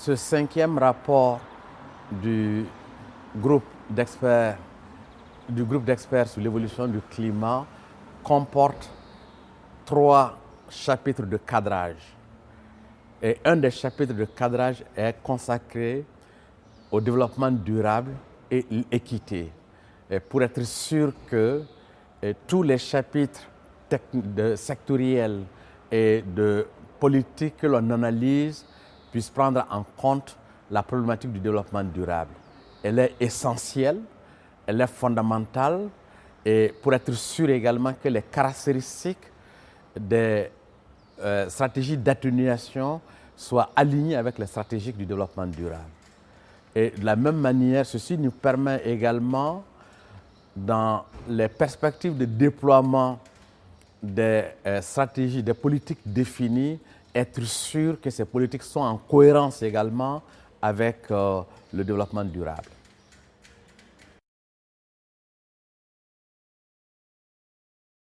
Ce cinquième rapport du groupe d'experts sur l'évolution du climat comporte 3 chapitres de cadrage. Et un des chapitres de cadrage est consacré au développement durable et l'équité. Pour être sûr que tous les chapitres sectoriels et de politique que l'on analyse puissent prendre en compte la problématique du développement durable. Elle est essentielle, elle est fondamentale, et pour être sûr également que les caractéristiques des stratégies d'atténuation soient alignées avec les stratégies du développement durable. Et de la même manière, ceci nous permet également, dans les perspectives de déploiement des stratégies, des politiques définies, être sûr que ces politiques sont en cohérence également avec le développement durable.